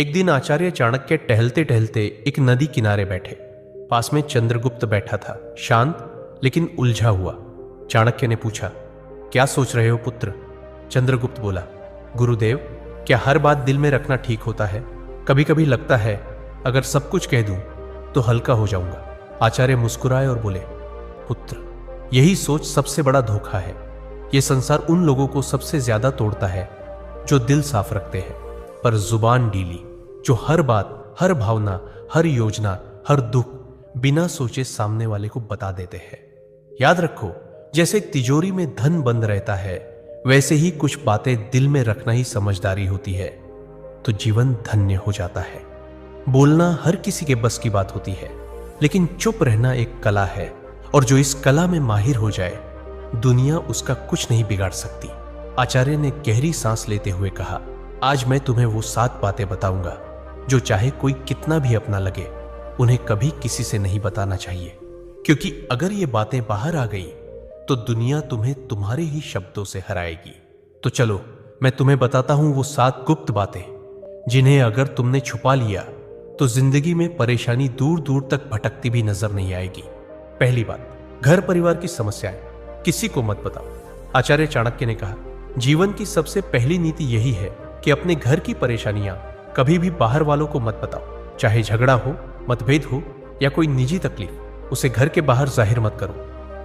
एक दिन आचार्य चाणक्य टहलते टहलते एक नदी किनारे बैठे। पास में चंद्रगुप्त बैठा था, शांत लेकिन उलझा हुआ। चाणक्य ने पूछा, क्या सोच रहे हो पुत्र? चंद्रगुप्त बोला, गुरुदेव, क्या हर बात दिल में रखना ठीक होता है? कभी कभी लगता है अगर सब कुछ कह दूं तो हल्का हो जाऊंगा। आचार्य मुस्कुराए और बोले, पुत्र, यही सोच सबसे बड़ा धोखा है। यह संसार उन लोगों को सबसे ज्यादा तोड़ता है जो दिल साफ रखते हैं पर जुबान ढीली, जो हर बात, हर भावना, हर योजना, हर दुख बिना सोचे सामने वाले को बता देते हैं। याद रखो, जैसे तिजोरी में धन बंद रहता है, वैसे ही कुछ बातें दिल में रखना ही समझदारी होती है, तो जीवन धन्य हो जाता है। बोलना हर किसी के बस की बात होती है, लेकिन चुप रहना एक कला है, और जो इस कला में माहिर हो जाए, दुनिया उसका कुछ नहीं बिगाड़ सकती। आचार्य ने गहरी सांस लेते हुए कहा, आज मैं तुम्हें वो 7 बातें बताऊंगा जो चाहे कोई कितना भी अपना लगे, उन्हें कभी किसी से नहीं बताना चाहिए, क्योंकि अगर ये बातें बाहर आ गई तो दुनिया तुम्हें तुम्हारे ही शब्दों से हराएगी। तो चलो, मैं तुम्हें बताता हूं वो 7 गुप्त बातें, जिन्हें अगर तुमने छुपा लिया तो जिंदगी में परेशानी दूर दूर तक भटकती भी नजर नहीं आएगी। पहली बात, घर परिवार की समस्याएं किसी को मत बताओ। आचार्य चाणक्य ने कहा, जीवन की सबसे पहली नीति यही है कि अपने घर की परेशानियां कभी भी बाहर वालों को मत बताओ। चाहे झगड़ा हो, मतभेद हो या कोई निजी तकलीफ, उसे घर के बाहर जाहिर मत करो।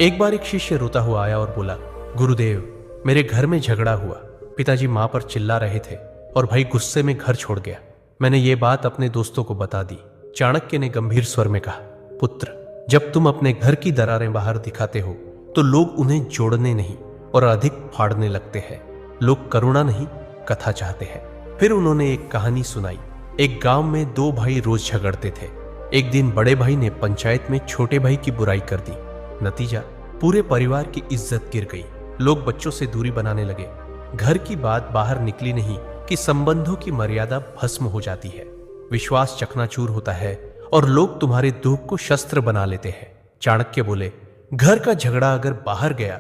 एक बार एक शिष्य रोता हुआ आया और बोला, गुरुदेव, मेरे घर में झगड़ा हुआ। पिताजी मां पर चिल्ला रहे थे और भाई गुस्से में घर छोड़ गया। मैंने ये बात अपने दोस्तों को बता दी। चाणक्य ने गंभीर स्वर में कहा, पुत्र, जब तुम अपने घर की दरारें बाहर दिखाते हो तो लोग उन्हें जोड़ने नहीं और अधिक फाड़ने लगते हैं। लोग करुणा नहीं, कथा चाहते हैं। फिर उन्होंने एक कहानी सुनाई। एक गांव में 2 भाई रोज झगड़ते थे। एक दिन बड़े भाई ने पंचायत में छोटे भाई की बुराई कर दी। नतीजा, पूरे परिवार की इज्जत गिर गई। लोग बच्चों से दूरी बनाने लगे। घर की बात बाहर निकली नहीं कि संबंधों की मर्यादा भस्म हो जाती है, विश्वास चकनाचूर होता है और लोग तुम्हारे दुख को शस्त्र बना लेते हैं। चाणक्य बोले, घर का झगड़ा अगर बाहर गया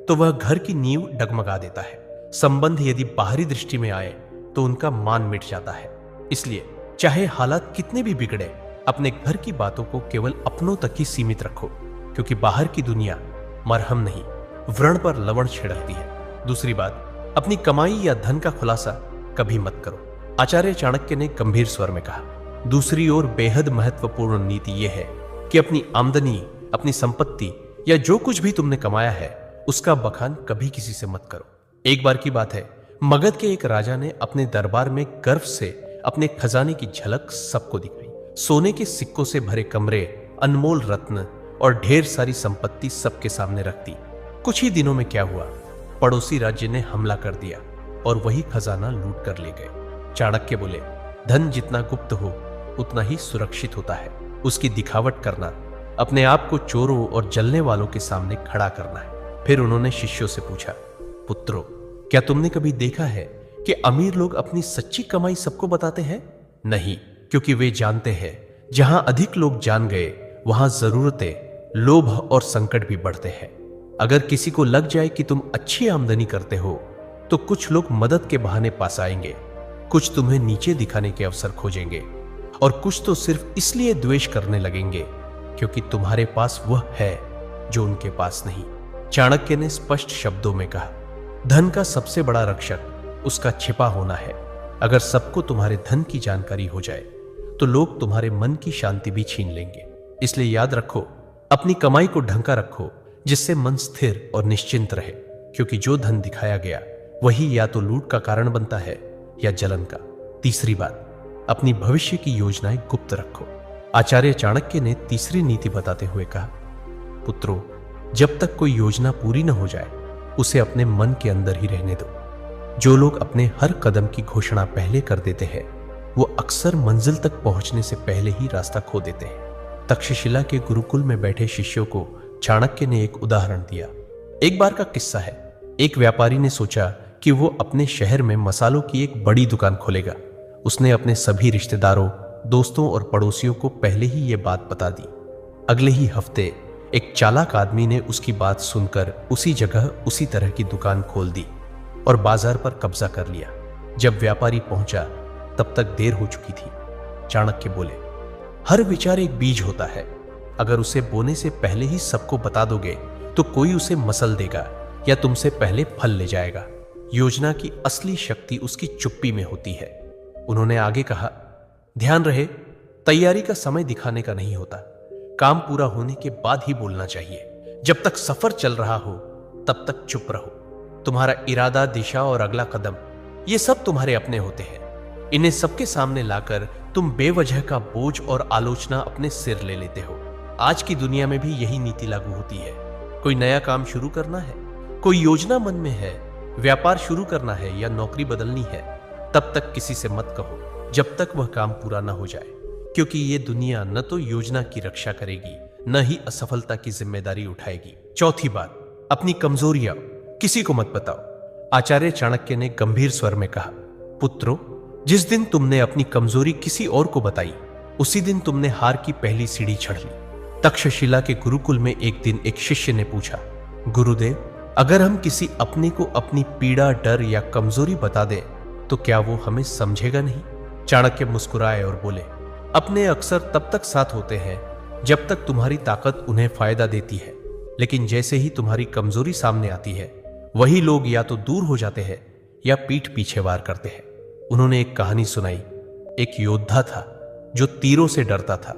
तो वह घर की नींव डगमगा देता है। संबंध यदि बाहरी दृष्टि में आए तो उनका मान मिट जाता है। इसलिए चाहे हालात कितने भी बिगड़े, अपने घर की बातों को केवल अपनों तक ही सीमित रखो, क्योंकि बाहर की दुनिया मरहम नहीं, व्रण पर लवण छिड़कती है। दूसरी बात, अपनी कमाई या धन का खुलासा कभी मत करो। आचार्य चाणक्य ने गंभीर स्वर में कहा, दूसरी ओर बेहद महत्वपूर्ण नीति यह है कि अपनी आमदनी, अपनी संपत्ति या जो कुछ भी तुमने कमाया है, उसका बखान कभी किसी से मत करो। एक बार की बात है, मगध के एक राजा ने अपने दरबार में गर्व से अपने खजाने की झलक सबको दिखाई। सोने के सिक्कों से भरे कमरे, अनमोल रत्न और ढेर सारी संपत्ति सबके सामने रख दी। कुछ ही दिनों में क्या हुआ, पड़ोसी राज्य ने हमला कर दिया और वही खजाना लूट कर ले गए। चाणक्य बोले, धन जितना गुप्त हो उतना ही सुरक्षित होता है। उसकी दिखावट करना, अपने आप को चोरों और जलने वालों के सामने खड़ा करना है। फिर उन्होंने शिष्यों से पूछा, पुत्रों, क्या तुमने कभी देखा है कि अमीर लोग अपनी सच्ची कमाई सबको बताते हैं? नहीं, क्योंकि वे जानते हैं जहां अधिक लोग जान गए वहां जरूरतें, लोभ और संकट भी बढ़ते हैं। अगर किसी को लग जाए कि तुम अच्छी आमदनी करते हो तो कुछ लोग मदद के बहाने पास आएंगे, कुछ तुम्हें नीचे दिखाने के अवसर खोजेंगे और कुछ तो सिर्फ इसलिए द्वेष करने लगेंगे क्योंकि तुम्हारे पास वह है जो उनके पास नहीं। चाणक्य ने स्पष्ट शब्दों में कहा, धन का सबसे बड़ा रक्षक उसका छिपा होना है। अगर सबको तुम्हारे धन की जानकारी हो जाए तो लोग तुम्हारे मन की शांति भी छीन लेंगे। इसलिए याद रखो, अपनी कमाई को ढंका रखो, जिससे मन स्थिर और निश्चिंत रहे, क्योंकि जो धन दिखाया गया वही या तो लूट का कारण बनता है या जलन का। तीसरी बात, अपनी भविष्य की योजनाएं गुप्त रखो। आचार्य चाणक्य ने तीसरी नीति बताते हुए कहा, पुत्रों, जब तक कोई योजना पूरी न हो जाए उसे अपने मन के अंदर ही रहने दो। जो लोग अपने हर कदम की घोषणा पहले कर देते हैं वो अक्सर मंजिल तक पहुंचने से पहले ही रास्ता खो देते हैं। तक्षशिला के गुरुकुल में बैठे शिष्यों को चाणक्य ने एक उदाहरण दिया। एक बार का किस्सा है। एक व्यापारी ने सोचा कि वो अपने शहर में मसालों की एक बड़ी दुकान खोलेगा। उसने अपने सभी रिश्तेदारों, दोस्तों और पड़ोसियों को पहले ही ये बात बता दी। अगले ही हफ्ते एक चालाक आदमी ने उसकी बात सुनकर उसी जगह उसी तरह की दुकान खोल दी और बाजार पर कब्जा कर लिया। जब व्यापारी पहुंचा तब तक देर हो चुकी थी। चाणक्य बोले, हर विचार एक बीज होता है। अगर उसे बोने से पहले ही सबको बता दोगे तो कोई उसे मसल देगा या तुमसे पहले फल ले जाएगा। योजना की असली शक्ति उसकी चुप्पी में होती है। उन्होंने आगे कहा, ध्यान रहे, तैयारी का समय दिखाने का नहीं होता। काम पूरा होने के बाद ही बोलना चाहिए। जब तक सफर चल रहा हो तब तक चुप रहो। तुम्हारा इरादा, दिशा और अगला कदम, ये सब तुम्हारे अपने होते हैं। इन्हें सबके सामने लाकर तुम बेवजह का बोझ और आलोचना अपने सिर ले लेते हो। आज की दुनिया में भी यही नीति लागू होती है। कोई नया काम शुरू करना है, कोई योजना मन में है, व्यापार शुरू करना है या नौकरी बदलनी है, तब तक किसी से मत कहो जब तक वह काम पूरा ना हो जाए, क्योंकि ये दुनिया न तो योजना की रक्षा करेगी न ही असफलता की जिम्मेदारी उठाएगी। चौथी बात, अपनी कमजोरियां किसी को मत बताओ। आचार्य चाणक्य ने गंभीर स्वर में कहा, पुत्रों, जिस दिन तुमने अपनी कमजोरी किसी और को बताई उसी दिन तुमने हार की पहली सीढ़ी चढ़ ली। तक्षशिला के गुरुकुल में एक दिन एक शिष्य ने पूछा, गुरुदेव, अगर हम किसी अपने को अपनी पीड़ा, डर या कमजोरी बता दें तो क्या वो हमें समझेगा नहीं? चाणक्य मुस्कुराए और बोले, अपने अक्सर तब तक साथ होते हैं जब तक तुम्हारी ताकत उन्हें फायदा देती है, लेकिन जैसे ही तुम्हारी कमजोरी सामने आती है वही लोग या तो दूर हो जाते हैं या पीठ पीछे वार करते हैं। उन्होंने एक कहानी सुनाई। एक योद्धा था जो तीरों से डरता था।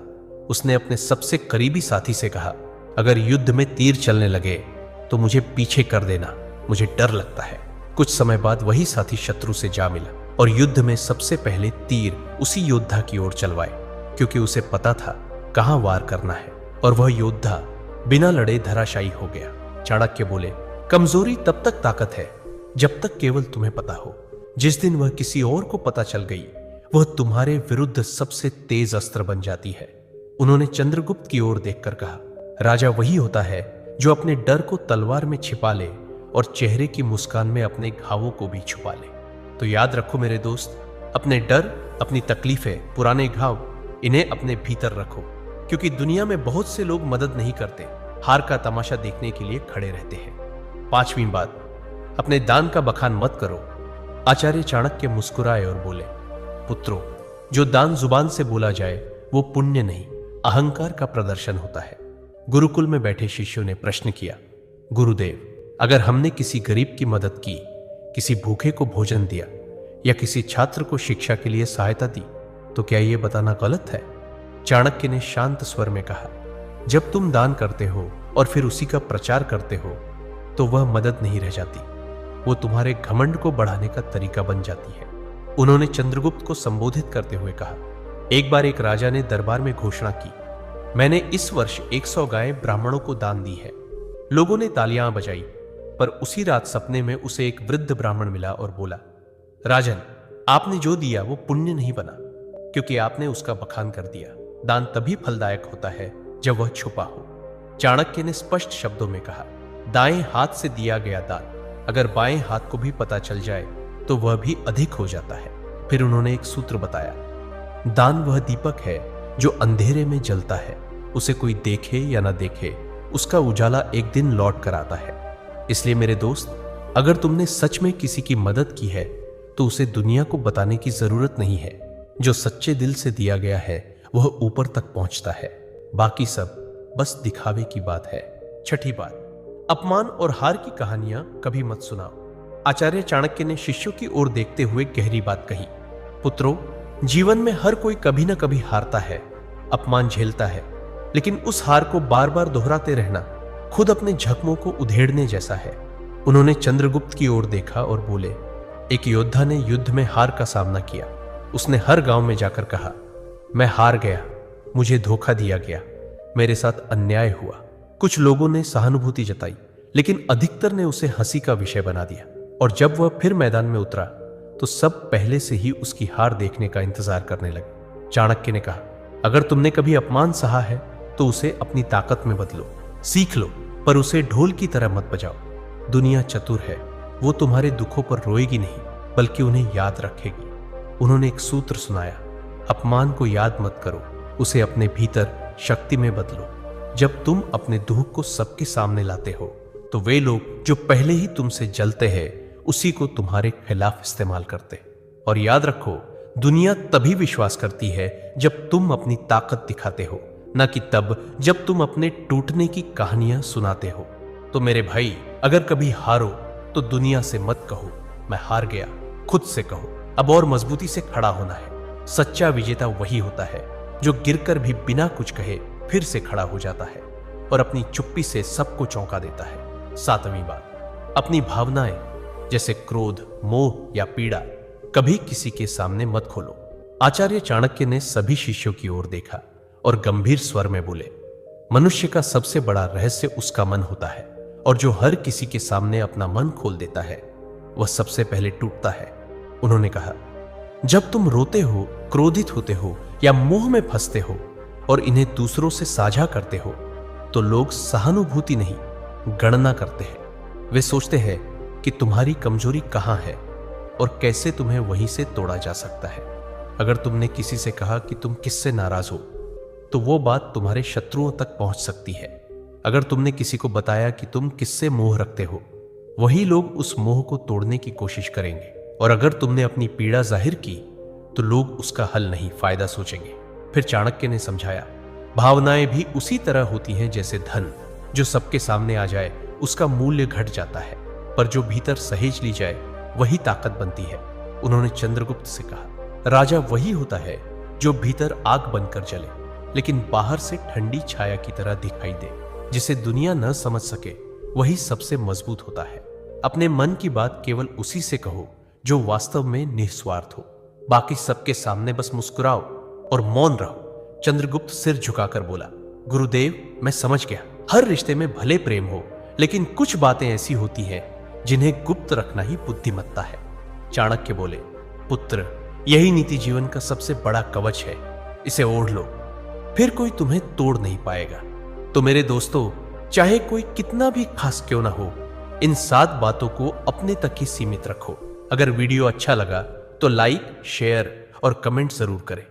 उसने अपने सबसे करीबी साथी से कहा, अगर युद्ध में तीर चलने लगे तो मुझे पीछे कर देना, मुझे डर लगता है। कुछ समय बाद वही साथी शत्रु से जा मिला और युद्ध में सबसे पहले तीर उसी योद्धा की ओर चलवाए, क्योंकि उसे पता था कहां वार करना है, और वह योद्धा बिना लड़े धराशायी हो गया। चाणक्य बोले, कमजोरी तब तक ताकत है जब तक केवल तुम्हें पता हो। जिस दिन वह किसी और को पता चल गई वह तुम्हारे विरुद्ध सबसे तेज अस्त्र बन जाती है। उन्होंने चंद्रगुप्त की ओर देखकर कहा, राजा वही होता है जो अपने डर को तलवार में छिपा ले और चेहरे की मुस्कान में अपने घावों को भी छुपा ले। तो याद रखो मेरे दोस्त, अपने डर, अपनी तकलीफें, पुराने घाव, इन्हें अपने भीतर रखो, क्योंकि दुनिया में बहुत से लोग मदद नहीं करते, हार का तमाशा देखने के लिए खड़े रहते हैं। पांचवी बात, अपने दान का बखान मत करो। आचार्य चाणक्य मुस्कुराए और बोले, पुत्रों, जो दान जुबान से बोला जाए वो पुण्य नहीं, अहंकार का प्रदर्शन होता है। गुरुकुल में बैठे शिष्यों ने प्रश्न किया, गुरुदेव, अगर हमने किसी गरीब की मदद की, किसी भूखे को भोजन दिया या किसी छात्र को शिक्षा के लिए सहायता दी तो क्या यह बताना गलत है? चाणक्य ने शांत स्वर में कहा, जब तुम दान करते हो और फिर उसी का प्रचार करते हो तो वह मदद नहीं रह जाती, वो तुम्हारे घमंड को बढ़ाने का तरीका बन जाती है। उन्होंने चंद्रगुप्त को संबोधित करते हुए कहा, एक बार एक राजा ने दरबार में घोषणा की, मैंने इस वर्ष 100 गायें ब्राह्मणों को दान दी है। लोगों ने तालियां बजाई, पर उसी रात सपने में उसे एक वृद्ध ब्राह्मण मिला और बोला, राजन, आपने जो दिया वो पुण्य नहीं बना, क्योंकि आपने उसका बखान कर दिया। दान तभी फलदायक होता है जब वह छुपा हो। चाणक्य ने स्पष्ट शब्दों में कहा, दाएं हाथ से दिया गया दान अगर बाएं हाथ को भी पता चल जाए तो वह भी अधिक हो जाता है। फिर उन्होंने एक सूत्र बताया, दान वह दीपक है जो अंधेरे में जलता है, उसे कोई देखे या ना देखे उसका उजाला एक दिन लौट कर आता है। इसलिए मेरे दोस्त, अगर तुमने सच में किसी की मदद की है तो उसे दुनिया को बताने की जरूरत नहीं है। जो सच्चे दिल से दिया गया है वह ऊपर तक पहुंचता है, बाकी सब बस दिखावे की बात है। छठी बात, अपमान और हार की कहानियां कभी मत सुनाओ। आचार्य चाणक्य ने शिष्यों की ओर देखते हुए गहरी बात कही, पुत्रों, जीवन में हर कोई कभी ना कभी हारता है, अपमान झेलता है, लेकिन उस हार को बार बार दोहराते रहना खुद अपने जख्मों को उधेड़ने जैसा है। उन्होंने चंद्रगुप्त की ओर देखा और बोले, एक योद्धा ने युद्ध में हार का सामना किया। उसने हर गांव में जाकर कहा, मैं हार गया, मुझे धोखा दिया गया, मेरे साथ अन्याय हुआ। कुछ लोगों ने सहानुभूति जताई, लेकिन अधिकतर ने उसे हंसी का विषय बना दिया, और जब वह फिर मैदान में उतरा तो सब पहले से ही उसकी हार देखने का इंतजार करने लगे। चाणक्य ने कहा, अगर तुमने कभी अपमान सहा है तो उसे अपनी ताकत में बदलो, सीख लो, पर उसे ढोल की तरह मत बजाओ। दुनिया चतुर है, वो तुम्हारे दुखों पर रोएगी नहीं बल्कि उन्हें याद रखेगी। उन्होंने एक सूत्र सुनाया, अपमान को याद मत करो, उसे अपने भीतर शक्ति में बदलो। जब तुम अपने दुख को सबके सामने लाते हो तो वे लोग जो पहले ही तुमसे जलते हैं उसी को तुम्हारे खिलाफ इस्तेमाल करते। और याद रखो, दुनिया तभी विश्वास करती है जब तुम अपनी ताकत दिखाते हो, न कि तब जब तुम अपने टूटने की कहानियां सुनाते हो। तो मेरे भाई, अगर कभी हारो तो दुनिया से मत कहो मैं हार गया, खुद से कहो अब और मजबूती से खड़ा होना है। सच्चा विजेता वही होता है जो गिरकर भी बिना कुछ कहे फिर से खड़ा हो जाता है और अपनी चुप्पी से सबको चौंका देता है। 7वीं बात, अपनी भावनाएं जैसे क्रोध, मोह या पीड़ा कभी किसी के सामने मत खोलो। आचार्य चाणक्य ने सभी शिष्यों की ओर देखा और गंभीर स्वर में बोले, मनुष्य का सबसे बड़ा रहस्य उसका मन होता है और जो हर किसी के सामने अपना मन खोल देता है वह सबसे पहले टूटता है। उन्होंने कहा, जब तुम रोते हो, क्रोधित होते हो या मोह में फंसते हो और इन्हें दूसरों से साझा करते हो तो लोग सहानुभूति नहीं, गणना करते हैं। वे सोचते हैं कि तुम्हारी कमजोरी कहां है और कैसे तुम्हें वहीं से तोड़ा जा सकता है। अगर तुमने किसी से कहा कि तुम किससे नाराज हो तो वो बात तुम्हारे शत्रुओं तक पहुंच सकती है। अगर तुमने किसी को बताया कि तुम किससे मोह रखते हो, वही लोग उस मोह को तोड़ने की कोशिश करेंगे। और अगर तुमने अपनी पीड़ा जाहिर की तो लोग उसका हल नहीं, फायदा सोचेंगे। फिर चाणक्य ने समझाया, भावनाएं भी उसी तरह होती हैं जैसे धन, जो सबके सामने आ जाए उसका मूल्य घट जाता है, पर जो भीतर सहेज ली जाए वही ताकत बनती है। उन्होंने चंद्रगुप्त से कहा, राजा वही होता है जो भीतर आग बनकर जले लेकिन बाहर से ठंडी छाया की तरह दिखाई दे। जिसे दुनिया न समझ सके वही सबसे मजबूत होता है। अपने मन की बात केवल उसी से कहो जो वास्तव में निस्वार्थ हो। बाकी सबके सामने बस मुस्कुराओ और मौन रहो। चंद्रगुप्त सिर झुकाकर बोला, गुरुदेव, मैं समझ गया। हर रिश्ते में भले प्रेम हो, लेकिन कुछ बातें ऐसी होती हैं जिन्हें गुप्त रखना ही बुद्धिमत्ता है। चाणक्य बोले, पुत्र, यही नीति जीवन का सबसे बड़ा कवच है। इसे ओढ़ लो, फिर कोई तुम्हें तोड़ नहीं पाएगा। तो मेरे दोस्तों, चाहे कोई कितना भी खास क्यों ना हो, इन 7 बातों को अपने तक ही सीमित रखो। अगर वीडियो अच्छा लगा तो लाइक, शेयर और कमेंट जरूर करें।